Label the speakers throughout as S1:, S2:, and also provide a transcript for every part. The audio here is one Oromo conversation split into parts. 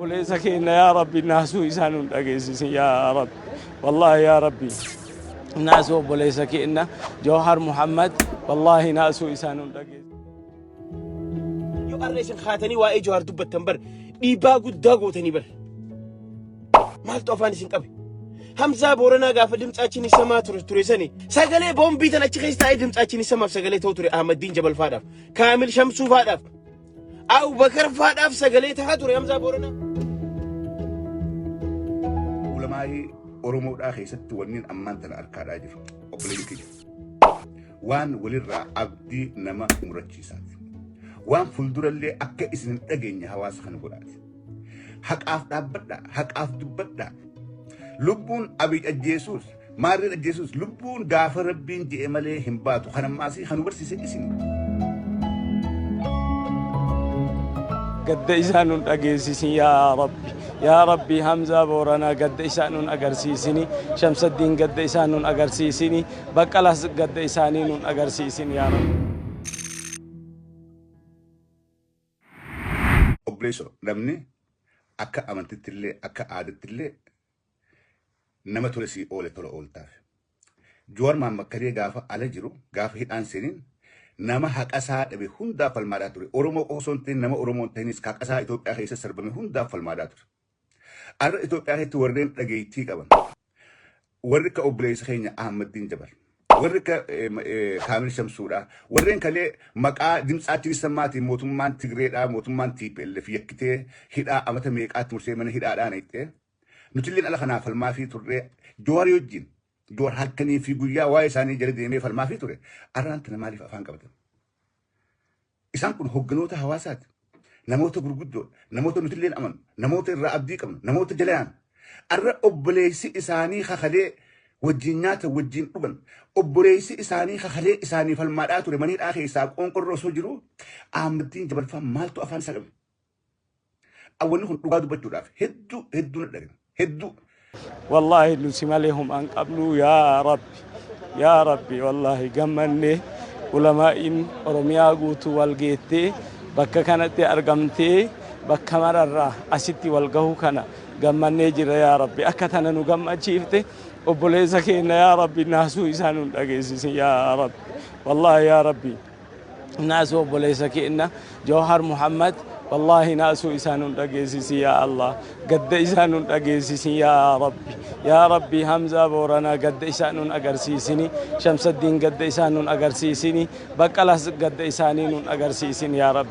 S1: obboleessa keenya yaa rabbi naasuu isaa nun dhageessisin yaa rabbi wallahi yaa rabbi naasuu obboleessa keenya Jawhar Muhammad wallahi naasuu isaa nun dhageessisin
S2: yoo arreessin khaatanii waa'ee Jawhar dubbattan bar dhiibbaa guddaa gootanii bar maaltu afaan isin qabe Hamza Boorana gaafa dimxaachin isamaa ture sani sagalee boombii tan achi keessa taa'ee dimxaachin isamaaf sagalee ta'u ture Ahmadiin Jabal faadhaaf Kaamil Shamsuu faadhaaf Abu Bakar faadhaaf sagalee ta'aa ture Hamza Boorana
S3: ulamaa'i Oromoodhaa keessatti wanniin ammaan tana arkaadhaa jiru obboleeyyi kiyya waan walirraa abdii nama murachiisaati waan fuuldurallee akka isin dhageenya hawaasa kana godhaati haqaaf dhaabbadhaa haqaaf dubbadhaa lubbuun abiy ajjeesuus maarreen ajjeesuus lubbuun gaafa rabbiin je'e malee hin baatu kanammaasii kan barsiise isin
S1: gadda isaa nun dhageessisin yaa rabbi Hamza Boorana gadda isaa nun agarsiisini Shamsaddiin gadda isaa nun agarsiisini Baqqalaas gadda isaanii nun agarsiisin yaa rabbi
S3: obboleesso namni akka amantittillee akka aadattillee nama ture si oole tola ooltaaf Jawhar Maammakkalee gaafa ala jiru gaafa hidhaan seeniin nama haqasaa dhabe hundaa falmaadhaa ture Oromoo osoo hin ta'in nama Oromoo hin ta'inis haqasaa Itoophiyaa keessa sarbame hundaa falmaadhaa ture arra Itoophiyaa keessatti warreen dhageettii qaban warri akka obboleessa keenya Ahmadiin Jabal warri akka Kaamil Shamsuudhaa warreen kalee maqaa dimxaachin samaatiin mootummaan Tigreedhaa mootummaan TPLF yakkitee hidhaa amata meeqaatti mursee mana hidhaadhaan hiittee nutilleen ala kanaa falmaa fi turre Jawhar wajjin Jawhar halkanii fi guyyaa waa'ee isaanii jala deemee falmaa fi ture arraan tana maaliif afaan qabatan isaan kun hogganoota hawaasaati namoota gurguddoo namoota nutilleen amanu namoota irraa abdii qabnu namoota jalaan arra obboleessi isaanii kakalee wajjin nyaata wajjin dhugan obboleessi isaanii kakalee isaanii falmaadhaa ture maniidhaa keessaa qoonqorroo osoo jiru Ahmadiin Jabal faan maaltu afaan isaa qabe awwanni kun dhugaa dubbachuudhaaf hedduu na dhagana هدو
S1: والله نسيم عليهم أن قبلوا يا ربي والله جمعني علماء أرميا قوتو والجيتي بكا كانت أرقمتي بكا مرة أسيتي والجهو كنا جمعني جرا يا ربي أكتنا نجمع شيفتي وبوليسك إن يا ربي ناسو إنسان أجهزين يا رب والله يا ربي ناسو وبوليسك إن جوهر محمد والله ناسو إنسان أجهزين يا الله قد إنسان أجهزين يا ربي حمزة بورنا قد إنسان أجرسيسني شمس الدين قد إنسان أجرسيسني بقلاس قد إنسان أجرسيسني يا رب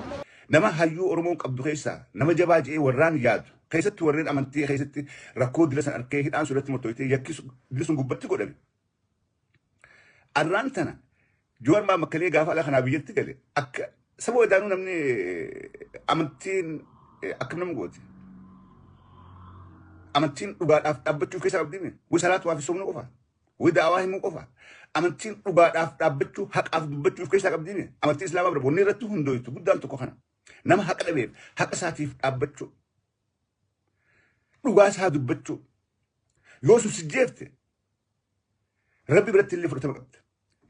S3: نما هيو أرمون قبض خيسا نما جباج إيه وران ياد خيست ورين أمانتي خيست ركود لسان أركيه الآن سورة متويتي يكيس لسان قبتي قدام أرانتنا جوار ما مكلي قافا على خنابيتي قالي سبوا دانو نمني أمانتين أكمل مقوتي أمانتين وبعد أبتشو كيسا أبديني وصلاة وافي سومن قفا ودعواه مقفا أمانتين وبعد أبتشو حق أبتشو كيسا أبديني أمانتين إسلام أبربو نيرتو هندويتو قدام تكوخنا نما حق الأبيب حق ساتيف أبتشو لغاس هادو بتشو يوسف سجيرتي ربي برت اللي فرت بقت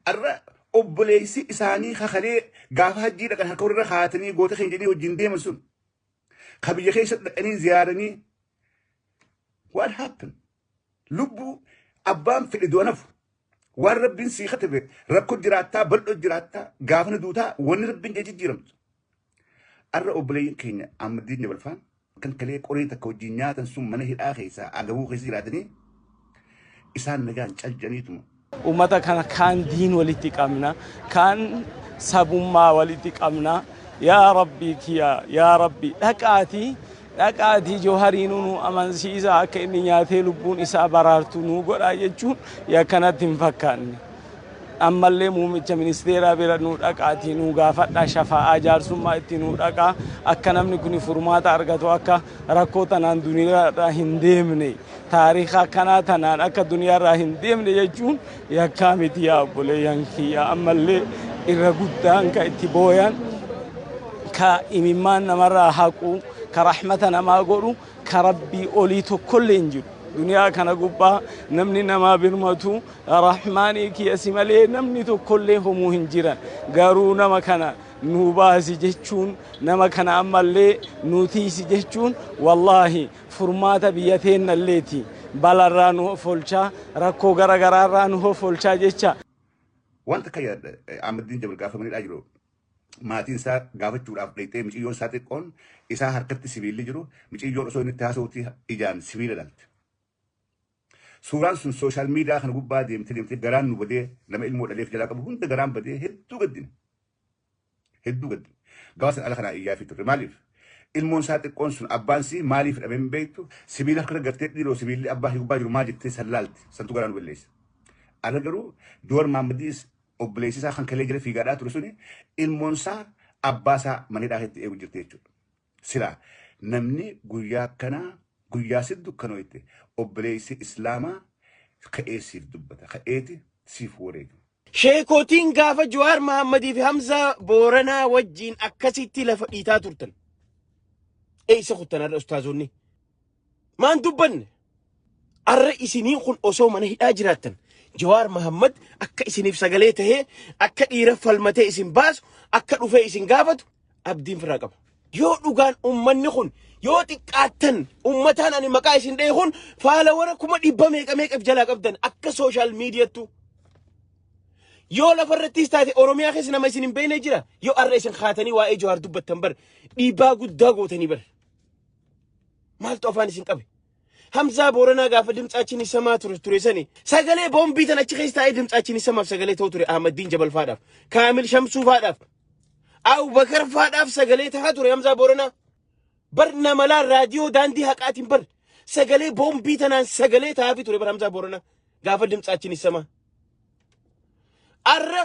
S3: الرا أبليسي إساني خخلي قافها جيدا كان هكور رخاتني قوت خنجني وجندي مسون خبي خيشت أني زيارني what happened لبو أبام في الدوانف والربين سيخت به ركض جراتا بلد جراتا قافنا دوتا ونربين جيجي جيرمت الرا أبليين كينيا أمدين بالفان كان كلي قريتا كوجينيات ثم منه الآخيسا أجابو خيسيراتني إسان نجان تجنيتهم
S1: ومتى كان دين ولتقامنا كان سبوما ولتقامنا يا ربي يا ربي لكاتي جوهرينو أمان سيزا كإني ياتي لبون إسا برارتو قد أججون يا كانت تنفكاني أما اللي موميتش منستيرا بيرنو لكاتي غافتا شفاء جارسوما اتنو لكا أكا نمني كوني فرمات أرغتو أكا ركوتا نان دنيا را هنديمني تاريخا كانا تنان أكا دنيا را هنديمني يجون يا كامت يا أبولي ينكي يا أما اللي إرغوتان كا اتبويان كا إممان نمرا حقو كرحمة نما قولو كربي أوليتو كل إنجل دنيا كان قبا نمني نما برمتو رحماني كي اسمالي نمني تو كل هم هنجران قارو نما كان نوباسي جتشون نما كان أمالي نوتيسي جتشون والله فرماتا بيتين الليتي بلرانو فولشا ركو غرغرارانو فولشا جتشا
S3: وانت كيا عمدين جبل قافة من الأجرو maatiin isaa gaafachuudhaaf dhayxee miciyyoon isaa xiqqoon isaa harkatti sibiilli jiru miciyyoon osoo inni taasisuutti ijaan sibiila dhalte. Suuraan sun sooshaal miidiyaa kana gubbaa deemtee garaan nu badee nama ilmoo dhaleef jalaa qabu hunda garaan badee hedduu gaddine. Gaafa sana ala kanaa iyyaa fi turre maaliif? Ilmoon isaa xiqqoon sun abbaan sii maaliif dhabee hin beektu sibiila harka gartee dhiiroo sibiilli abbaa gubbaa jiru maal jettee sallaalti santu garaan balleessa. Ala garuu Jowaar Mahaammadiis obboleessi isaa kan kalee jira fiigaadhaa ture suni ilmoon isaa abbaa isaa maneedhaa itti eegu jirti jechuudha. Silaa namni guyyaa kanaa guyyaa si dukkanooyte obboleessi islaamaa ka'ee siif dubbata ka'eeti siif wareega.
S2: Sheekotiin gaafa Jawaar Mahammadii fi Hamzaa Booranaa wajjiin akkasitti lafa dhiitaa turtan. Eessa kuttan har'a ustaazonni? Maan dubbanne? Har'a isiniin kun osoo mana hidhaa jiraattan. Jawaar Mahammad akka isiniif sagalee tahee akka dhiira falmatee isin baasu akka dhufee isin gaafatu abdiin firaa qaba. Yoo dhugaan ummanni kun yoo xiqqaattan ummataan ani maqaa isin dhee kun faala wara kuma dhibba meeqa jalaa qabdan akka sooshaal miidiyaattu. Yoo lafarrattis taate Oromiyaa keessa nama isin hin beekne jira. Yoo har'a isin kaatanii waa'ee Jawaar dubbattan bar dhiibbaa guddaa gootanii bar. Maaltu afaan isin qabe? Hamzaa Booranaa gaafa dimtsaachin isamaa ture sani sagalee boombii tan achi keessa taa'ee dimtsaachin isamaaf sagalee ta'u ture Ahmadiin Jabal faadhaaf Kaamil Shamsuu faadhaaf Abubakar faadhaaf sagalee ta'aa ture Hamzaa Booranaa bar namalaan raadiyoo daandii haqaatiin bar sagalee boombii tanaan sagalee ta'aa ture bar Hamzaa Booranaa gaafa dimtsaachin isamaa arra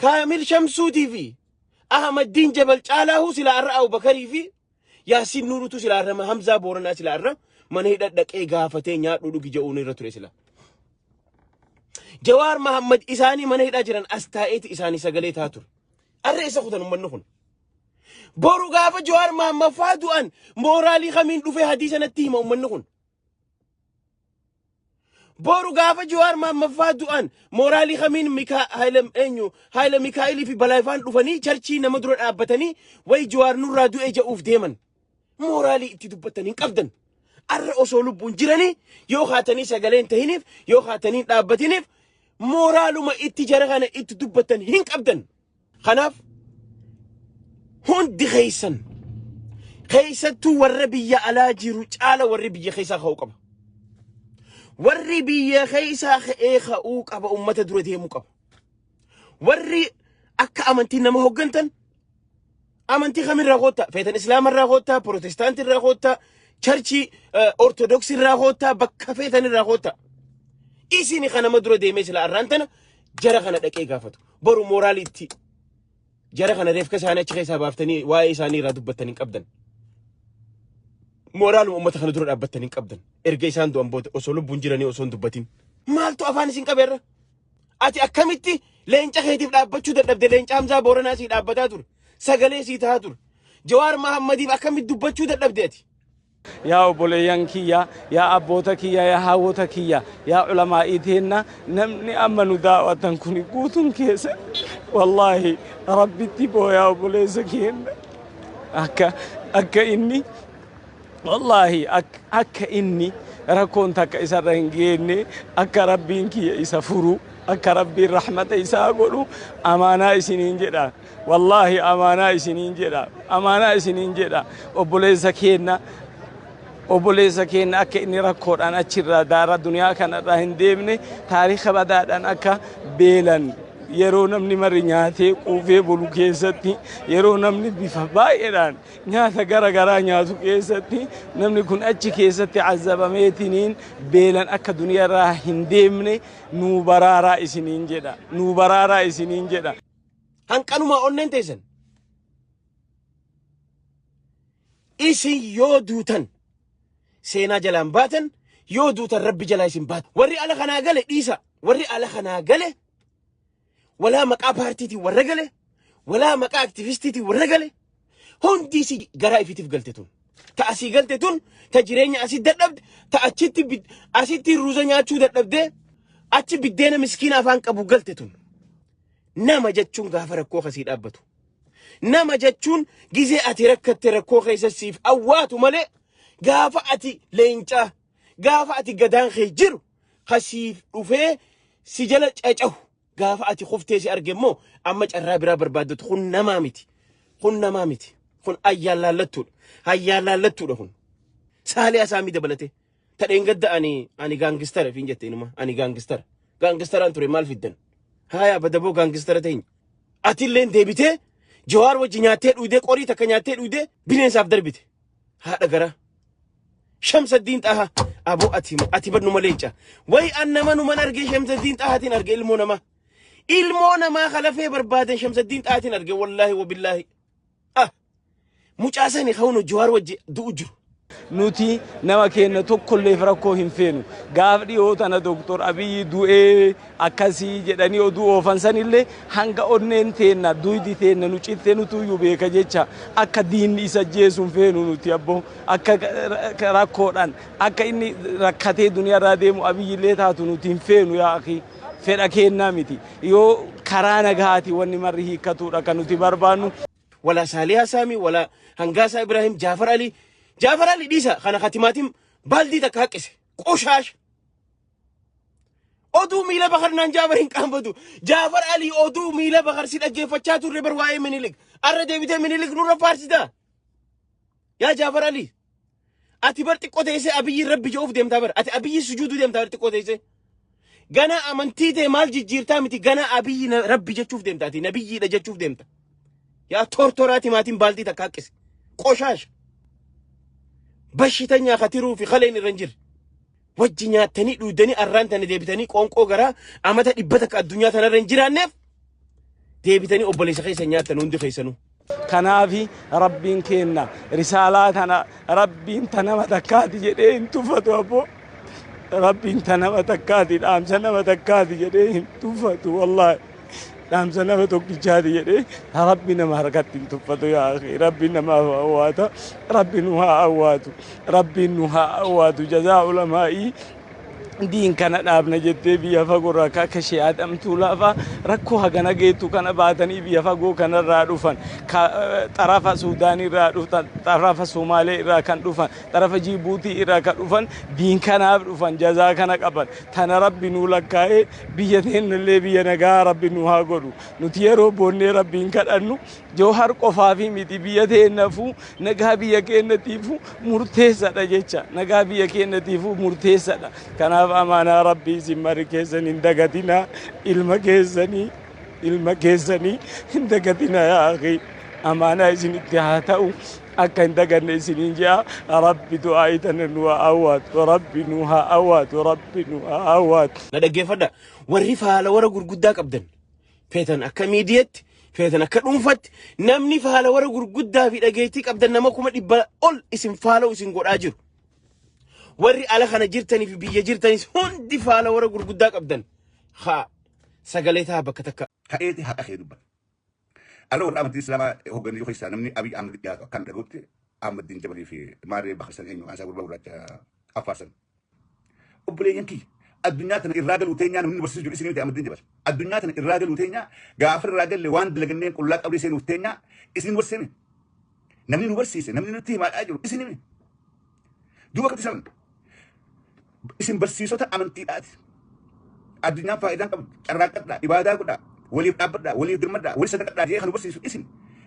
S2: Kaamil Shamsuutii fi Ahmadiin Jabal caalaahu sila arra Abubakarii fi Yaasin Nuurutu sila arra Hamzaa Booranaa sila arra mana hidhadhaqee gaafatee nyaadhu dhugi jedhuun irra ture sila. Jawaar Mahammad isaanii mana hidhaa jiran as taa'eeti isaanii sagalee ta'aa ture. Arra isa kutan ummanni kun. Boru gaafa Jawaar Mahammad faa du'an mooraalii kamiin dhufee hadiisa natti hima ummanni kun. Boru gaafa Jawaar Mahammad faa du'an mooraalii kamiin Haayila Mikaa'ilii fi Balaayifaan dhufanii charchii nama dura dhaabbatanii wayi Jawaar nurraa du'ee ja'uuf deeman. Mooraalii itti dubbatan hin qabdan. Arra osoo lubbuun jiranii yoo haatanii sagalee hin tahiniif yoo haatanii dhaabbatiniif mooraaluma itti jara kana itti dubbatan hin qabdan. Kanaaf hundi keessattuu warra biyya alaa jiru caala warri biyya keessaa ka'uu qaba. Warri biyya keessaa ka'uu qaba ummata dura deemuu qaba. Warri akka amantii nama hoggantan amantii kamirraa koottaa feetan islaamarraa koottaa protestaantirraa koottaa charchii ortodoksirraa koottaa bakka feetanirraa koottaa isini kana nama dura deemee sila arraan tana jara kana dhaqee gaafatu boru mooraaliitti jara kana reefka isaanii achi keessaa baaftanii waa'ee isaanii irraa dubbattan hin qabdan mooraaluma ummata kana dura dhaabbattan hin qabdan erga isaan du'an booda osoo lubbuun jiranii osoo hin dubbatin maaltu afaan isin qabeerra ati akkamitti leenca keetiif dhaabbachuu dadhabde leenca Hamzaa Booranaa sii dhaabbataa ture sagalee sii ta'aa ture Jawaar Mahammadiif akkamitti dubbachuu dadhabde ati
S1: يا أبوليان كيا يا أبوتا كيا يا هاوتا كيا يا علماء إيتينا نمني أمنوا دعوة كوني قوتن كيسا والله ربي تبو يا أبولي سكين أكا إني والله أكا إني ركون تك إسا رنجيني أكا ربين كيا إسا فرو أكا ربي الرحمة إسا أقولوا أمانا إسنين جدا والله أمانا إسنين جدا أبولي سكينا obboleessa keenya akka inni rakkoodhaan achirraa daara duniyaa kanarraa hin deemne taariikha badaadhaan akka beelan yeroo namni marri nyaatee quufee bulu keessatti yeroo namni bifa baay'eedhaan nyaata garagaraa nyaatu keessatti namni kun achi keessatti azzabameetiniin beelan akka duniyaarraa hin deemne nuu baraaraa isiniin jedha.
S2: Hanqanuma onneen teessan. Isin yoo duutan. Seenaa jalaan baatan yoo duutan rabbi jalaa isin baatan. Warri ala kanaa gale dhiisa. Warri ala kanaa gale walaa maqaa paartiitiin warra gale walaa maqaa aktivistiitiin warra gale hundi si garaa ifitiif galte tun. Ta asii galte tun ta jireenya asii dadhabde ta asitti ruuza nyaachuu dadhabdee achi biddeena miskiina afaan qabu galte tun. nama jechuun gaafa rakkoo kasii dhaabbatu. Nama jechuun gizee ati rakkatte rakkoo keessa siif awwaatu malee gaafa ati leencaa gaafa ati gadaan kee jiru kasiif dhufee si jala cacahu gaafa ati kuftee si arge immoo amma carraa biraa barbaaddatu kun namaa miti. Kun namaa miti. Kun ayyaalaallattuudha. Ayyaalaallattuudha kun. Saalee asaamii dabalate. Tadheen gadda ani gaangistara fiin jette inuma ani gaangistara. Gaangistaraan ture maal fiddan? Haaya badaboo gaangistara ta'in. Ati illee deebitee Jawaar wajji nyaattee dhuudee qorii takka nyaattee dhuudee bineensaaf darbite. Haadha gara. Shamsaddiin Xahaa aboo ati badnuma leenca. Way annama numan argee Shamsaddiin Xahaatiin arge ilmoo namaa. Ilmoo namaa kalafee barbaadan Shamsaddiin Xahaatiin arge wallaahi wabillaahi. Mucaasani khawno Jawaar wajji du'u jiru.
S1: Nuti nama keenya tokkollee rakkoo hin feenu. Gaaf dhiyoo tana Doktor Abiyyi du'ee akkasii jedhanii oduu oofan sanillee hanga onneen teenna duydi teenna nu cittee nutuyyuu beeka jecha akka diinni isa jeesuun feenu nuti abbo akka rakkoodhaan akka inni rakkatee duniyaarraa deemu Abiyyillee taatu nuti hin feenu yaa akhi. Fedha kennaa miti. Yoo karaa nagaati wanni marri hiikkatuudha kan nuti barbaannu.
S2: Wala Saalihaa Saamii wala Hangaasaa Ibraahim Jaafar Ali dhiisa kana khatimaatiin baaldii takka haqqise qoshaash oduu miila bakarnaan Jaafar hin qaanfatu Jaafar Ali oduu miila bakar si dhaggeeffachaa turre bar waa'ee Minilik arra deebitee Minilik nurra faarsita yaa Jaafar Ali ati bar xiqqoo teessee Abiyyi rabbi joof deemtaa bar ati Abiyyi sujuuduu deemtaa bar xiqqoo teessee gana amantii ta'e maal jijjiirtaa miti gana Abiyyi rabbi jechuuf deemtaa ati nabiyyiidha jechuuf deemta yaa tortoraati maatiin baaldii takka haqqise qoshaash bashitanya khatiruu fi khaleen irra jir wajji nyaatanii dhuudanii arraan tana deebitanii qoonqoo garaa amata dhibbata ka addunyaa tanarra hin jiraanneef deebitanii obboleessa keessa nyaatan hundi keessanuu.
S1: Kanaafi rabbiin kenna risaalaa tana rabbiin tanama takkaati jedhee hin tuffatu abbo. Rabbiin tanama takkaati dhaamsa nama takkaati jedhee hin tuffatu wallaahi. Dhaamsa nama tokkichaati jedhee rabbi nama harkatti hin tuffatu yaa akhi rabbi namaaf awwaata rabbi nu haa awwaatu rabbi nu haa awwaatu jazaa ulamaa'ii diin kana dhaabna jettee biyya fagoo akka shee adamtuu lafa rakkoo hagana geettu kana baatanii biyya fagoo kanarraa dhufan xarafa Suudaan irraa dhufan xarafa Somaalee irraa kan dhufan xarafa Jibuutii irraa kan dhufan diin kanaaf dhufan jazaa kana qaban tana rabbi nu lakkaa'ee biyya teenyallee biyya nagaa rabbi nu haa godhu nuti yeroo boonnee rabbiin kadhannu Jawhar qofaa fi miti biyya teenyaafuu nagaa biyya keenyatiifuu murteessadha jecha nagaa biyya keenyatiifuu murteessadha kanaaf amaanaa rabbii isin mari keessan hin dagatinaa ilma keessanii hin dagatinaa yaa akhi amaanaa isinitti haa ta'u akka hin daganne isiniin jea rabbi du'aa'i tana nu haa awwaatu rabbi nu haa awwaatu rabbi nu haa awwaatu.
S2: Na dhaggeeffadha warri faala warra gurguddaa qabdan feetan akka miidiyaatti feetan akka dhuunfatti namni faala warra gurguddaa fi dhageettii qabdan nama 100 ol isin faala isin godhaa jiru. Warri ala kana jirtanii fi biyya jirtanis hundi faala warra gurguddaa qabdan haa sagalee taa bakka takka.
S3: Ka'eeti haqa kee dubban. Aloo warra amantii islaamaa hoogganni yoo keessaa namni Abiy Ahmed dhiyaatu kan dhaguutti Ahmeddiin Jabalii fi Maaree Bakarsan eenyu haasaa gurba gurraacha affaarsan. Obboleeyyan kiyya addunyaa tana irraa galuu teenyaa namni barsiisu jiru isin miti Ahmeddiin Jabal. Addunyaa tana irraa galuu teenyaa gaafa irraa galle waan dalaganneen qullaa qabdee seenuuf teenyaa isin barsiisne. Namni nu barsiise namni nutti himaadhaa jiru isin himi. Duuba katti saban. Isin barsiisota amantiidhaati. Addunyaan faayidaan qabdu carraaqqadhaa ibaadaa godhaa waliif dhaabbadhaa waliif dirmadhaa waliif sadaqadhaa jee kan barsiisu isin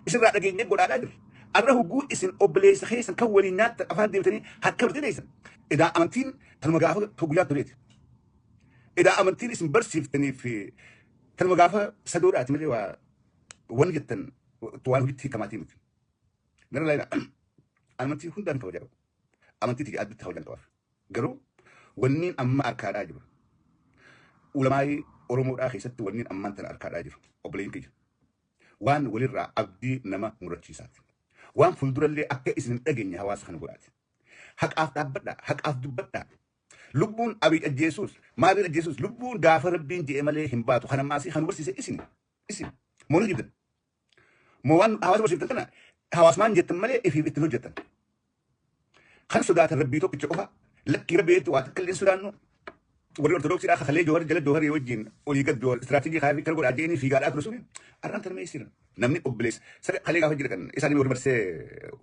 S3: irraa dhageenyee godhaadhaa jiru. Arra hugguu isin obboleessa keessan kan waliin nyaata afaan deebitanii harka birtee deessan. Edaa amantiin tanuma gaafa guyyaa tureeti. Edaa amantiin isin barsiiftanii fi tanuma gaafa sadoodhaati malee waa wanni jettan waan hojiitti hiikamaatii miti. Gara laayinaa amantii hundaan kabajaa qabu. Amantii tiyya addutti kabajaan qabaaf. Garuu wanniin amma arkaadhaa jiru. Ulamaa'ii Oromoodhaa keessatti wanniin ammaan tana arkaadhaa jiru. Obboleeyyin kiyya. Waan walirraa abdii nama murachiisaati. Waan fuuldurallee akka isin hin dhageenye hawaasa kana godhaati. Haqaaf dhaabbadhaa, haqaaf dubbadhaa. Lubbuun Abiy ajjeesuus, Maariin ajjeesuus, lubbuun gaafa rabbiin je'e malee hin baatu. Kana maasii kan barsiise isin. Moo ni jibdan. Moo waan hawaasa barsiiftan kana hawaasmaan jettan malee ifiif ittiin hojjettan. Kan sodaatan rabbii tokkicha qofa. Lakki rabbii waa takka illee sodaannu وري أرثوذكسي لا خليه جوهر جلد جوهر يوجين وليقد جوهر استراتيجي خارج كرجول عجيني في قارات رسولي أران ترى ما يصير نمني أبليس سر خليه قاعد يجركن إساني ور مرسى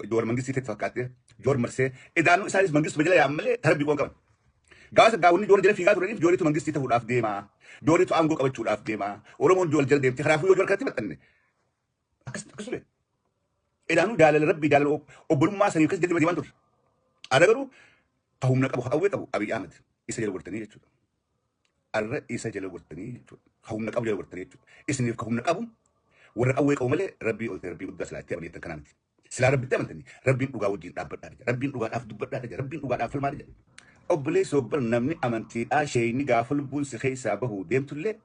S3: جوهر منجس يتفكاته جوهر مرسى إذا أنو إساني منجس بجلا يعمله ترى بيقول كمان جاس جاوني جوهر جلد في قارات رسولي جوهر تو منجس يتفول أفدي ما جوهر تو أنغو كابتشول أفدي ما ورمون جوهر جلد تخرافو جوهر كاتي بتني أكسره إذا أنو جال ربي جال أبرم ما سنيكس جلد ما ديوان تور أنا قالوا قوم نكابو أوي كابو أبي أحمد إسا ورتني يجوا الرئيس جل ورتني قوم نكابو جل ورتني يجوا إسني قوم نكابو ورأوي قوم له ربي قلت ربي قد سلا تبني تكنامتي سلا ربي تمنتني ربي نوجا ودين دابر دارجة ربي نوجا أفضل دارجة ربي نوجا أفضل مارجة أبلي سوبر نمني أمانتي شيء نقافل بول سخي سابه ديم تله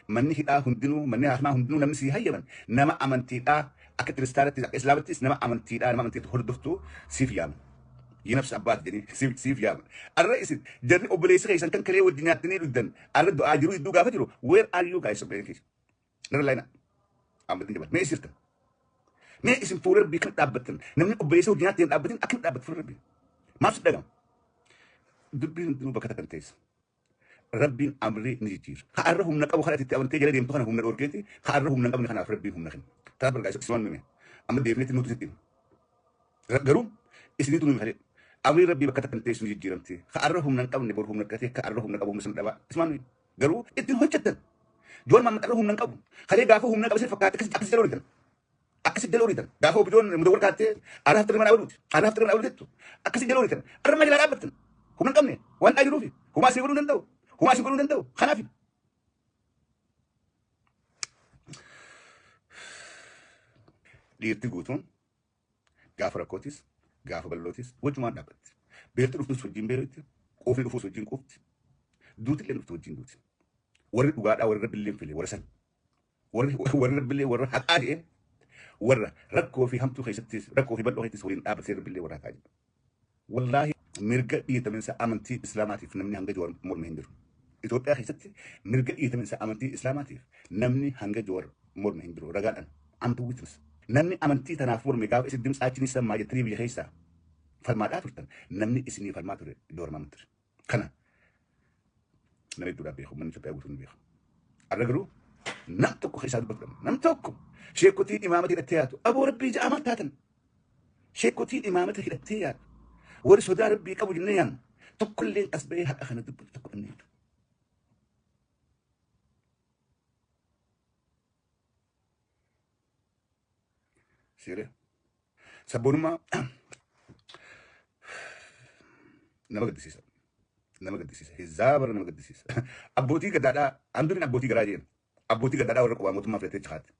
S3: مني هدا هندنو مني أسمع هندنو نمسي هيا من نما أمانتي أكتر استارت إسلامتي نما أمانتي نما أمانتي هردفتو سيفيام ينفس أباد يعني سيف يام الرئيس جرني أبليس خيسان كان كليه والدنيا تني ردن أرد أجرو يدو قافتلو where are you guys أبليس نرلاينا أمدين جبل ما يصيرت ما اسم فورر بيكن أبتن نمني أبليس والدنيا تين أبتن أكيد أبت فورر بي ما صدق دعم دبين دنو بكتة كنتيس ربين أمري نجير خارهم نك أبو خالد تتأمن تجري ديم تخنا هم نوركيتي خارهم نك أبو نخنا فرد بيهم نخن تابر guys سوان مين أمد ديفني تنو تسيتين قرو إسني تنو مخالد أمري ربي بكتة كنتيس نجيرمتي خارهم نك أبو نبورهم نكتي خارهم نك أبو مسلم دبا اسمعني قرو إتن هو جدا جوال ما متأرهم نك أبو خلي قافهم نك بس فكات أكس دلوريتن أكس دلوريتن قافوا بدون مدور كاتي أنا هفتر من أولود أنا هفتر من أولودتو أكس دلوريتن أرمى جل أبتن هم نكمني وان أجروفي هم أسيقولون نندو هم أسيقولون نندو خنافي ليرتقوتون قاف ركوتيس قاف بلوتيس وجمع دابت بيرت رفوس وجين بيرت قوفي رفوس وجين قوفت دوت اللي رفوس وجين دوت ورد وقعد ورد بالليل فيلي ورسن ورد بالليل ورد حقاري إيه ورد ركوا في همتو خيستيس ركوا في بلوه تسولين آب سير بالليل ورد حاجة والله مرجع يتمنى أمنتي إسلاماتي في نمني هنجا جوار مور مهندر إثيوبيا خيستي مرجع يتمنى أمنتي إسلاماتي نمني هنجا جوار مور مهندر رجاء أم تويترس نمني أمنتي تنافور ميقاف إس الدمس آتني سما يتري بيجي خيستا فرما تورتن نمني إسني فرما تور دور ما متر كنا نريد دورا بيخو من شباب وتون بيخو الرجلو نمتكو خيسات بكرم نمتكو شيكوتي إمامتي التياتو أبو ربي جامل تاتن شيكوتي إمامتي التياتو ورسو دار ربي كابو جنيان تقول لين أسبيه حق أخنا دب تقول النيل سيري سبورما nama gaddisiisa hizaabar nama gaddisiisa abbootii gaddaadhaa andurin abbootii garaa jeen abbootii gaddaadhaa warra qubaa mootummaa filatee jiraate